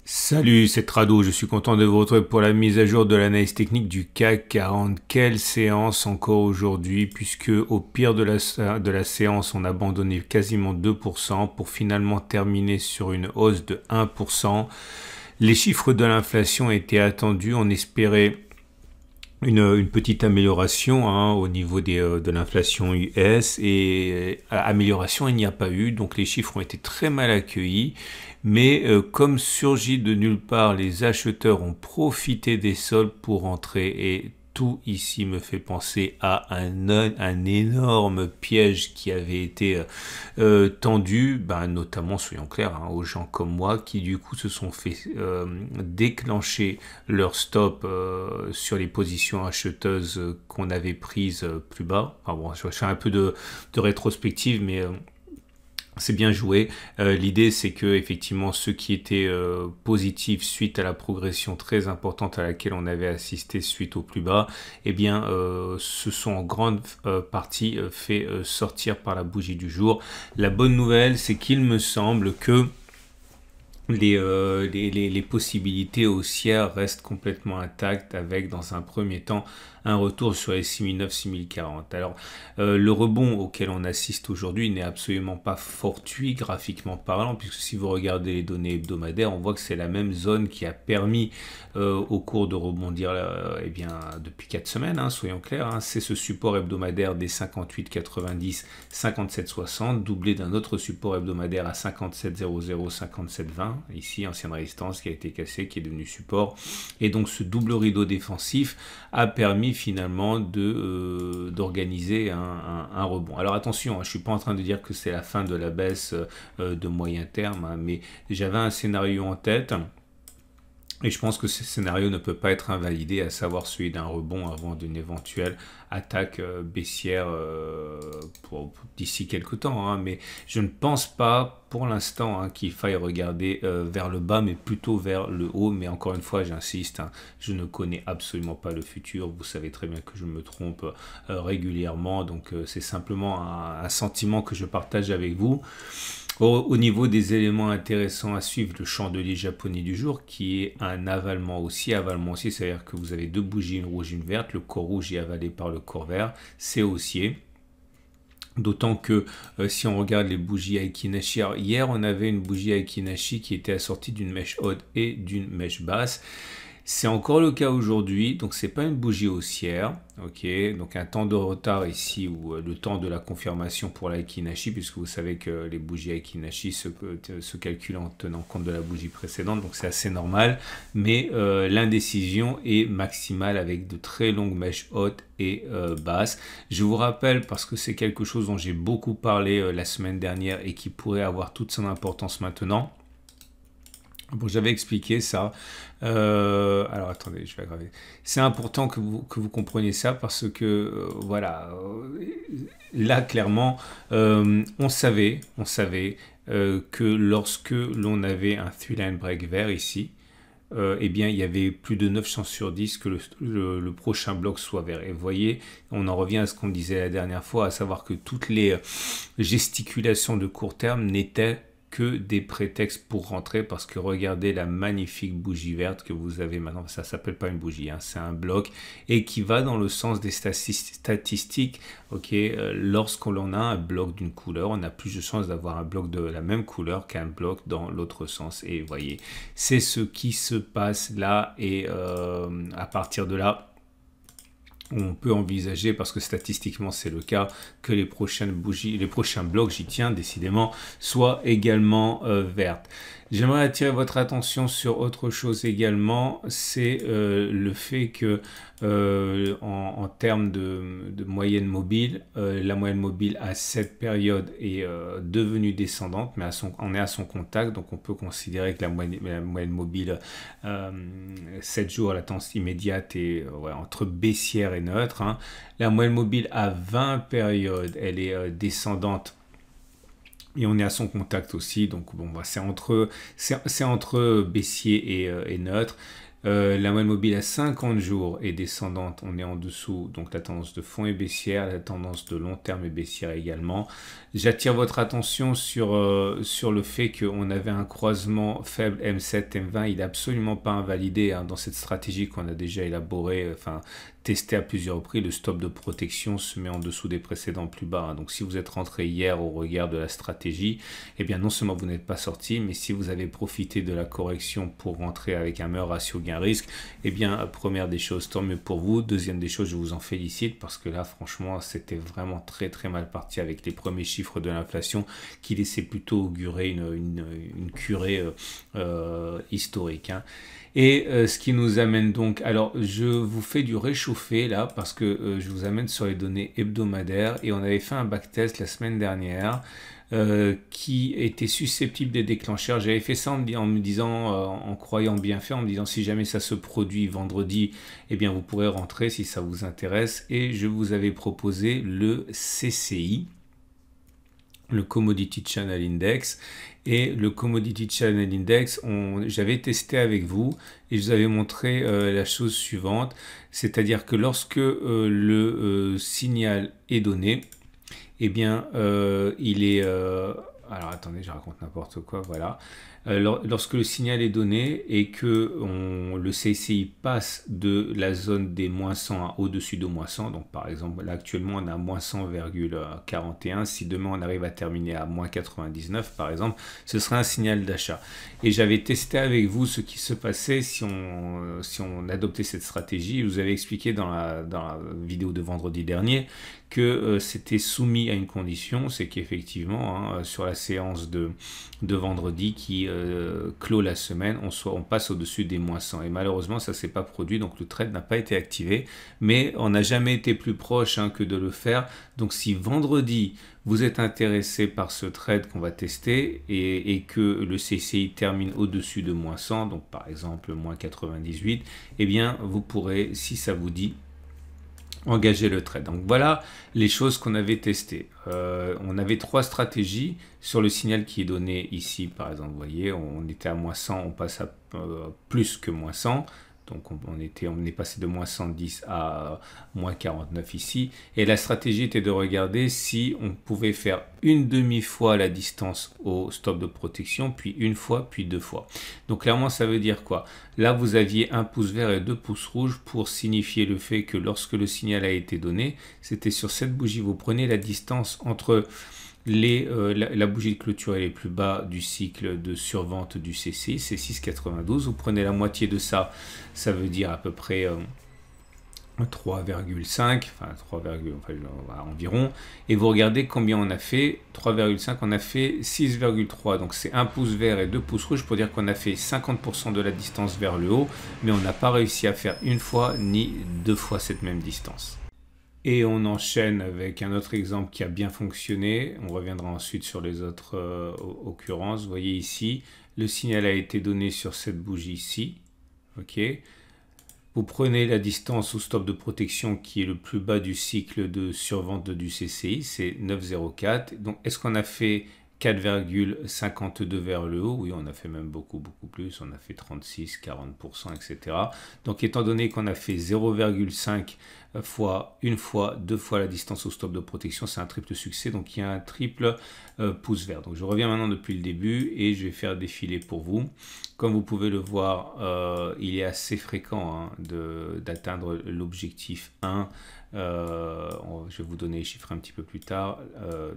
Salut, c'est Trado, je suis content de vous retrouver pour la mise à jour de l'analyse technique du CAC 40. Quelle séance encore aujourd'hui, puisque au pire de la séance, on a abandonné quasiment 2% pour finalement terminer sur une hausse de 1%. Les chiffres de l'inflation étaient attendus, on espérait une petite amélioration au niveau de l'inflation US et amélioration il n'y a pas eu, donc les chiffres ont été très mal accueillis, mais comme surgit de nulle part, les acheteurs ont profité des soldes pour entrer et tout ici me fait penser à un énorme piège qui avait été tendu, notamment, soyons clairs, aux gens comme moi qui du coup se sont fait déclencher leur stop sur les positions acheteuses qu'on avait prises plus bas. Enfin bon, je fais un peu de rétrospective, mais c'est bien joué. L'idée, c'est que effectivement, ceux qui étaient positifs suite à la progression très importante à laquelle on avait assisté suite au plus bas, eh bien, se sont en grande partie fait sortir par la bougie du jour. La bonne nouvelle, c'est qu'il me semble que les possibilités haussières restent complètement intactes avec, dans un premier temps, un retour sur les 6009, 6040. Alors, le rebond auquel on assiste aujourd'hui n'est absolument pas fortuit graphiquement parlant, puisque si vous regardez les données hebdomadaires, on voit que c'est la même zone qui a permis au cours de rebondir eh bien, depuis 4 semaines, soyons clairs. C'est ce support hebdomadaire des 58,90, 57,60, doublé d'un autre support hebdomadaire à 57,00, 57,20, ici ancienne résistance qui a été cassée, qui est devenu support. Et donc ce double rideau défensif a permis finalement d'organiser un rebond. Alors attention, je ne suis pas en train de dire que c'est la fin de la baisse de moyen terme, mais j'avais un scénario en tête. Et je pense que ce scénario ne peut pas être invalidé, à savoir celui d'un rebond avant d'une éventuelle attaque baissière d'ici quelques temps. Mais je ne pense pas pour l'instant qu'il faille regarder vers le bas, mais plutôt vers le haut. Mais encore une fois, j'insiste, je ne connais absolument pas le futur. Vous savez très bien que je me trompe régulièrement. Donc c'est simplement un sentiment que je partage avec vous. Au niveau des éléments intéressants à suivre, le chandelier japonais du jour qui est un avalement haussier. Avalement haussier, c'est-à-dire que vous avez deux bougies, une rouge et une verte. Le corps rouge est avalé par le corps vert. C'est haussier. D'autant que si on regarde les bougies Aiki-Nashi, hier on avait une bougie Aiki-Nashi qui était assortie d'une mèche haute et d'une mèche basse. C'est encore le cas aujourd'hui, donc c'est pas une bougie haussière, ok. Donc un temps de retard ici ou le temps de la confirmation pour l'Aiki-Nashi, puisque vous savez que les bougies Aiki-Nashi se calculent en tenant compte de la bougie précédente, donc c'est assez normal. Mais l'indécision est maximale avec de très longues mèches hautes et basses. Je vous rappelle, parce que c'est quelque chose dont j'ai beaucoup parlé la semaine dernière et qui pourrait avoir toute son importance maintenant. Bon, j'avais expliqué ça. Alors attendez, je vais aggraver. C'est important que vous compreniez ça parce que voilà, là clairement, on savait que lorsque l'on avait un three-line break vert ici, eh bien, il y avait plus de 9 chances sur 10 que le prochain bloc soit vert. Et vous voyez, on en revient à ce qu'on disait la dernière fois, à savoir que toutes les gesticulations de court terme n'étaient que des prétextes pour rentrer, parce que regardez la magnifique bougie verte que vous avez maintenant. Ça s'appelle pas une bougie, c'est un bloc et qui va dans le sens des statistiques. Ok, lorsqu'on a un bloc d'une couleur, on a plus de chances d'avoir un bloc de la même couleur qu'un bloc dans l'autre sens. Et vous voyez, c'est ce qui se passe là, et à partir de là, on peut envisager, parce que statistiquement c'est le cas, que les prochaines bougies, les prochains blocs, j'y tiens décidément, soient également vertes. J'aimerais attirer votre attention sur autre chose également, c'est le fait que en termes de moyenne mobile, la moyenne mobile à cette période est devenue descendante, mais on est à son contact, donc on peut considérer que la moyenne mobile 7 jours à latence immédiate est entre baissière et neutre. La moyenne mobile à 20 périodes, elle est descendante. Et on est à son contact aussi, donc bon, c'est entre baissier et neutre. La moyenne mobile à 50 jours est descendante, on est en dessous, donc la tendance de fond est baissière, la tendance de long terme est baissière également. J'attire votre attention sur le fait qu'on avait un croisement faible M7-M20, il n'est absolument pas invalidé hein, dans cette stratégie qu'on a déjà élaborée, enfin testé à plusieurs reprises. Le stop de protection se met en dessous des précédents plus bas. Hein. Donc si vous êtes rentré hier au regard de la stratégie, eh bien non seulement vous n'êtes pas sorti, mais si vous avez profité de la correction pour rentrer avec un meilleur ratio gain-risque, eh bien première des choses, tant mieux pour vous. Deuxième des choses, je vous en félicite parce que là franchement c'était vraiment très très mal parti avec les premiers chiffres de l'inflation qui laissaient plutôt augurer une curée historique. Hein. Et ce qui nous amène donc, alors je vous fais du réchauffé là parce que je vous amène sur les données hebdomadaires et on avait fait un backtest la semaine dernière qui était susceptible des déclencheurs. J'avais fait ça en me disant, en croyant bien faire, en me disant si jamais ça se produit vendredi, eh bien vous pourrez rentrer si ça vous intéresse et je vous avais proposé le CCI, le Commodity Channel Index. Et le Commodity Channel Index, j'avais testé avec vous et je vous avais montré la chose suivante, c'est-à-dire que lorsque le signal est donné, eh bien il est... alors attendez, je raconte n'importe quoi, voilà. Lorsque le signal est donné et que le CCI passe de la zone des moins 100 à au-dessus de moins 100, donc par exemple là actuellement on est à moins 100,41, si demain on arrive à terminer à moins 99 par exemple, ce serait un signal d'achat. Et j'avais testé avec vous ce qui se passait si on adoptait cette stratégie. Je vous avais expliqué dans la vidéo de vendredi dernier que c'était soumis à une condition, c'est qu'effectivement hein, sur la séance de vendredi qui clôt la semaine, on passe au-dessus des moins 100 et malheureusement ça s'est pas produit, donc le trade n'a pas été activé, mais on n'a jamais été plus proche hein, que de le faire. Donc si vendredi vous êtes intéressé par ce trade qu'on va tester et que le CCI termine au-dessus de moins 100, donc par exemple moins 98, eh bien vous pourrez, si ça vous dit, engager le trade. Donc voilà les choses qu'on avait testées. On avait trois stratégies sur le signal qui est donné ici. Par exemple, vous voyez, on était à moins 100, on passe à plus que moins 100. Donc on est passé de moins 110 à moins 49 ici. Et la stratégie était de regarder si on pouvait faire une demi-fois la distance au stop de protection, puis une fois, puis deux fois. Donc clairement, ça veut dire quoi? Là, vous aviez un pouce vert et deux pouces rouges pour signifier le fait que lorsque le signal a été donné, c'était sur cette bougie. Vous prenez la distance entre la bougie de clôture est les plus bas du cycle de survente du CCI, c'est 6,92. Vous prenez la moitié de ça, ça veut dire à peu près 3,5, enfin 3, environ, et vous regardez combien on a fait. 3,5, on a fait 6,3, donc c'est un pouce vert et deux pouces rouges pour dire qu'on a fait 50% de la distance vers le haut, mais on n'a pas réussi à faire une fois ni deux fois cette même distance. Et on enchaîne avec un autre exemple qui a bien fonctionné. On reviendra ensuite sur les autres occurrences. Vous voyez ici, le signal a été donné sur cette bougie ici. Ok. Vous prenez la distance au stop de protection qui est le plus bas du cycle de survente du CCI, c'est 9,04. Donc est-ce qu'on a fait 4,52 vers le haut? Oui, on a fait même beaucoup plus, on a fait 36, 40%, etc. Donc étant donné qu'on a fait 0,5 fois, une fois, deux fois la distance au stop de protection, c'est un triple succès, donc il y a un triple pouce vert. Donc je reviens maintenant depuis le début et je vais faire défiler pour vous. Comme vous pouvez le voir, il est assez fréquent hein, d'atteindre l'objectif 1. Je vais vous donner les chiffres un petit peu plus tard.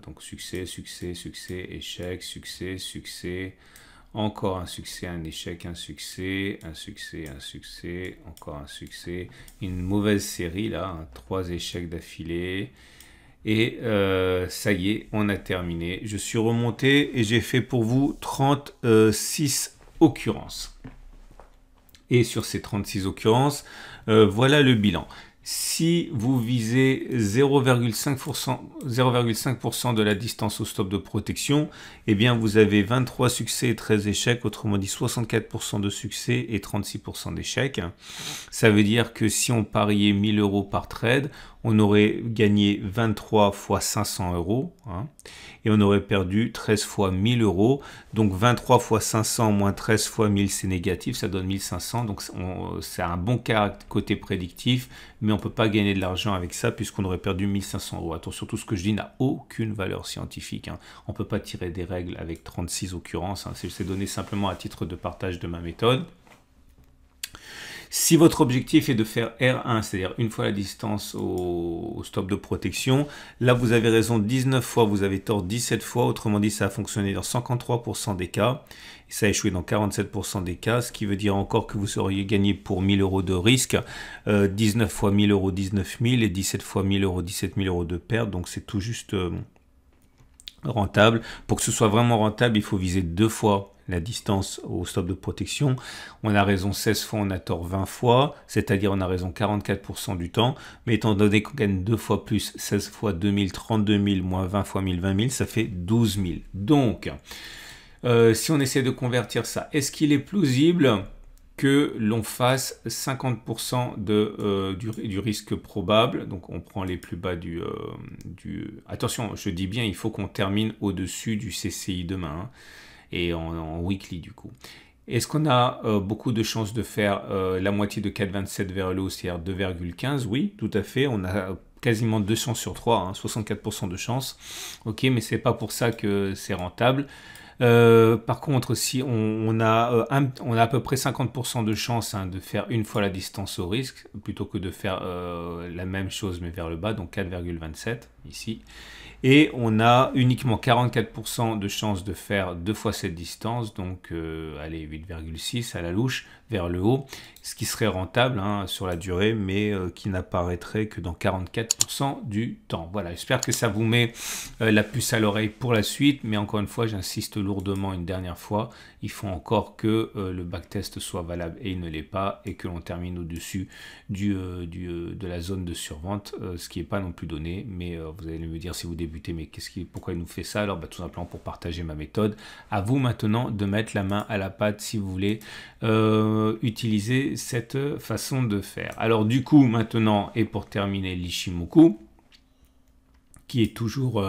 Donc succès, succès, succès, échec, succès, succès, encore un succès, un échec, un succès, un succès, un succès, encore un succès. Une mauvaise série là, hein, 3 échecs d'affilée. Et ça y est, on a terminé. Je suis remonté et j'ai fait pour vous 36 occurrences. Et sur ces 36 occurrences, voilà le bilan. Si vous visez 0,5% de la distance au stop de protection, eh bien vous avez 23 succès et 13 échecs, autrement dit 64% de succès et 36% d'échecs. Ça veut dire que si on pariait 1000 euros par trade, on aurait gagné 23 fois 500 euros, hein, et on aurait perdu 13 fois 1000 euros. Donc 23 fois 500 moins 13 fois 1000, c'est négatif, ça donne 1500. Donc c'est un bon côté prédictif, mais on ne peut pas gagner de l'argent avec ça puisqu'on aurait perdu 1500 euros. Attention, tout ce que je dis n'a aucune valeur scientifique, hein. On ne peut pas tirer des règles avec 36 occurrences, hein. C'est donné simplement à titre de partage de ma méthode. Si votre objectif est de faire R1, c'est-à-dire une fois la distance au stop de protection, là vous avez raison 19 fois, vous avez tort 17 fois, autrement dit ça a fonctionné dans 53% des cas, et ça a échoué dans 47% des cas, ce qui veut dire encore que vous auriez gagné pour 1000 euros de risque, 19 fois 1000 euros 19 000 et 17 fois 1000 euros 17 000 euros de perte, donc c'est tout juste rentable. Pour que ce soit vraiment rentable, il faut viser 2 fois la distance au stop de protection. On a raison 16 fois, on a tort 20 fois, c'est-à-dire on a raison 44% du temps, mais étant donné qu'on gagne 2 fois plus, 16 fois 2000, 32 000, moins 20 fois 1000, 20 000, ça fait 12 000. Donc, si on essaie de convertir ça, est-ce qu'il est plausible que l'on fasse 50% du risque probable? Donc on prend les plus bas Attention, je dis bien, il faut qu'on termine au-dessus du CCI demain, hein, et en weekly du coup. Est-ce qu'on a beaucoup de chances de faire la moitié de 4,27 vers le haut, c'est-à-dire 2,15? Oui, tout à fait. On a quasiment 2 chances sur 3, hein, 64% de chance. Ok, mais c'est pas pour ça que c'est rentable. Par contre, si on a à peu près 50% de chance, hein, de faire une fois la distance au risque, plutôt que de faire la même chose mais vers le bas, donc 4,27 ici. Et on a uniquement 44% de chance de faire 2 fois cette distance, donc allez, 8,6 à la louche vers le haut, ce qui serait rentable, hein, sur la durée, mais qui n'apparaîtrait que dans 44% du temps. Voilà, j'espère que ça vous met la puce à l'oreille pour la suite, mais encore une fois, j'insiste lourdement une dernière fois, il faut encore que le backtest soit valable et il ne l'est pas, et que l'on termine au-dessus de la zone de survente, ce qui n'est pas non plus donné, mais vous allez me dire si vous débutez, mais pourquoi il nous fait ça? Alors tout simplement pour partager ma méthode. À vous maintenant de mettre la main à la pâte si vous voulez utiliser cette façon de faire. Alors du coup maintenant, et pour terminer, l'Ichimoku, qui est toujours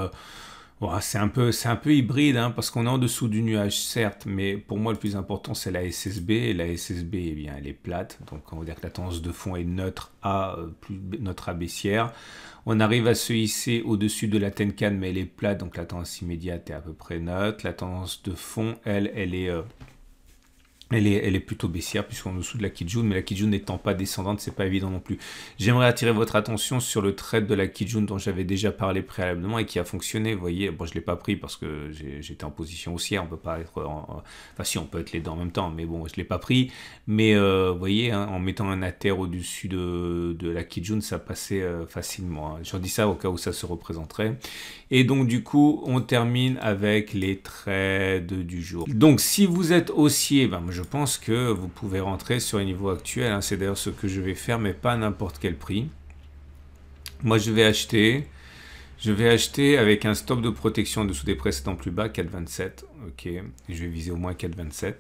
c'est un peu hybride, hein, parce qu'on est en dessous du nuage certes, mais pour moi le plus important c'est la SSB, et la SSB, eh bien, elle est plate, donc on va dire que la tendance de fond est neutre à neutre à baissière. On arrive à se hisser au-dessus de la Tenkan, mais elle est plate, donc la tendance immédiate est à peu près neutre. La tendance de fond, elle est plutôt baissière puisqu'on est en dessous de la Kijun, mais la Kijun n'étant pas descendante, c'est pas évident non plus. J'aimerais attirer votre attention sur le trade de la Kijun dont j'avais déjà parlé préalablement et qui a fonctionné. Vous voyez, bon, je l'ai pas pris parce que j'étais en position haussière. On peut pas être, enfin si, on peut être les deux en même temps, mais bon, je l'ai pas pris. Mais vous voyez, hein, en mettant un Ather au-dessus de la Kijun, ça passait facilement, hein. Je dis ça au cas où ça se représenterait. Et donc du coup, on termine avec les trades du jour. Donc si vous êtes haussier, je pense que vous pouvez rentrer sur les niveaux actuels, hein. C'est d'ailleurs ce que je vais faire, mais pas à n'importe quel prix. Moi, je vais acheter avec un stop de protection en dessous des précédents plus bas, 4,27. Ok, je vais viser au moins 4,27.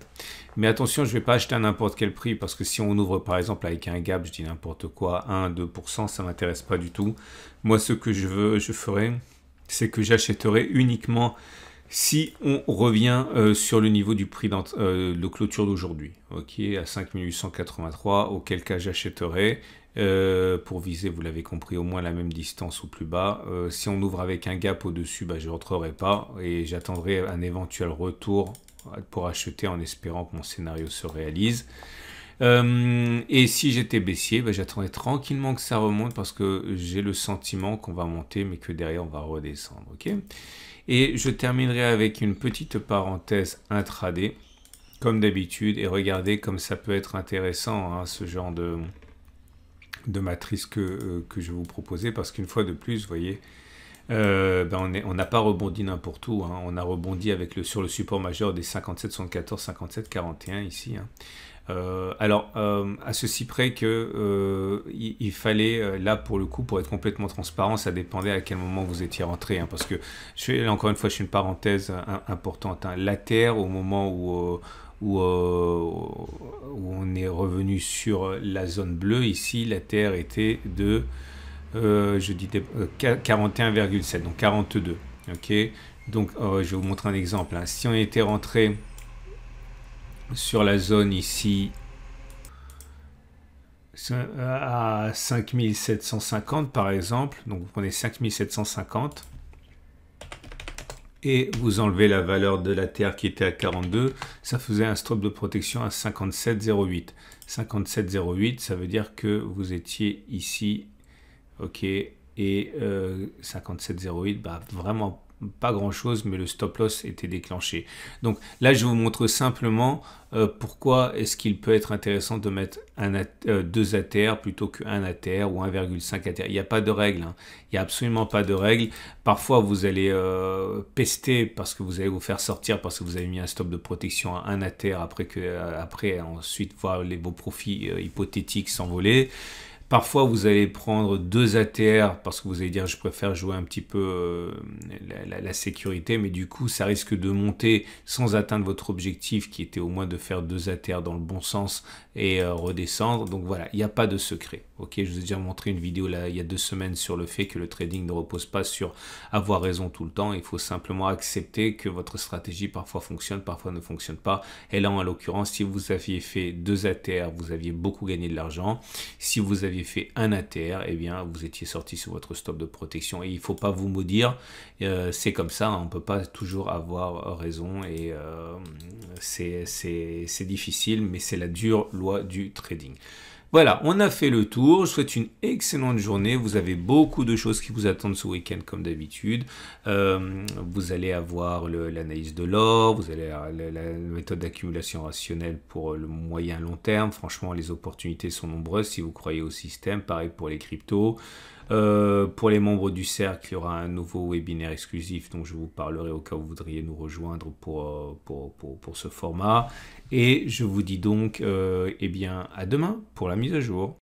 Mais attention, je ne vais pas acheter à n'importe quel prix, parce que si on ouvre par exemple avec un gap, je dis n'importe quoi, 1-2%, ça ne m'intéresse pas du tout. Moi, ce que je ferai, c'est que j'achèterai uniquement si on revient sur le niveau du prix de clôture d'aujourd'hui, ok, à 5883, auquel cas j'achèterai pour viser, vous l'avez compris, au moins la même distance au plus bas. Si on ouvre avec un gap au-dessus, je ne rentrerai pas et j'attendrai un éventuel retour pour acheter en espérant que mon scénario se réalise. Et si j'étais baissier, j'attendrais tranquillement que ça remonte parce que j'ai le sentiment qu'on va monter mais que derrière on va redescendre, ok. Et je terminerai avec une petite parenthèse intraday comme d'habitude, et regardez comme ça peut être intéressant, hein, ce genre de matrice que je vais vous proposer, parce qu'une fois de plus, vous voyez, on n'a pas rebondi n'importe où, hein. On a rebondi sur le support majeur des 57,74, 57,41 ici, hein. À ceci près que il fallait, là pour le coup, pour être complètement transparent, ça dépendait à quel moment vous étiez rentré, hein, parce que là encore une fois, je fais une parenthèse importante, hein. La Terre, au moment où on est revenu sur la zone bleue, ici, la Terre était de, je dis 41,7, donc 42. Ok, donc je vais vous montrer un exemple, hein. Si on était rentré sur la zone ici à 5750 par exemple, donc vous prenez 5750 et vous enlevez la valeur de la Terre qui était à 42, ça faisait un stop de protection à 57,08. 57,08, ça veut dire que vous étiez ici, ok, et 57,08, bah vraiment pas grand chose, mais le stop loss était déclenché. Donc là, je vous montre simplement pourquoi est-ce qu'il peut être intéressant de mettre 2 ATR plutôt que 1 ATR ou 1,5 ATR. Il n'y a pas de règle, hein. Il n'y a absolument pas de règle. Parfois, vous allez pester parce que vous allez vous faire sortir parce que vous avez mis un stop de protection à 1 ATR après ensuite voir vos profits hypothétiques s'envoler. Parfois, vous allez prendre 2 ATR parce que vous allez dire je préfère jouer un petit peu la sécurité, mais du coup, ça risque de monter sans atteindre votre objectif qui était au moins de faire 2 ATR dans le bon sens et redescendre. Donc voilà, il n'y a pas de secret. Ok, je vous ai déjà montré une vidéo là, il y a 2 semaines sur le fait que le trading ne repose pas sur avoir raison tout le temps. Il faut simplement accepter que votre stratégie parfois fonctionne, parfois ne fonctionne pas. Et là, en l'occurrence, si vous aviez fait 2 ATR, vous aviez beaucoup gagné de l'argent. Si vous aviez fait un ATR, eh bien, vous étiez sorti sur votre stop de protection. Et il ne faut pas vous maudire, c'est comme ça, hein, on ne peut pas toujours avoir raison et c'est difficile, mais c'est la dure loi du trading. Voilà, on a fait le tour. Je souhaite une excellente journée. Vous avez beaucoup de choses qui vous attendent ce week-end comme d'habitude. Vous allez avoir l'analyse de l'or, vous allez avoir la méthode d'accumulation rationnelle pour le moyen long terme. Franchement, les opportunités sont nombreuses si vous croyez au système. Pareil pour les cryptos. Pour les membres du cercle, il y aura un nouveau webinaire exclusif dont je vous parlerai au cas où vous voudriez nous rejoindre pour ce format. Et je vous dis donc eh bien, à demain pour la mise à jour.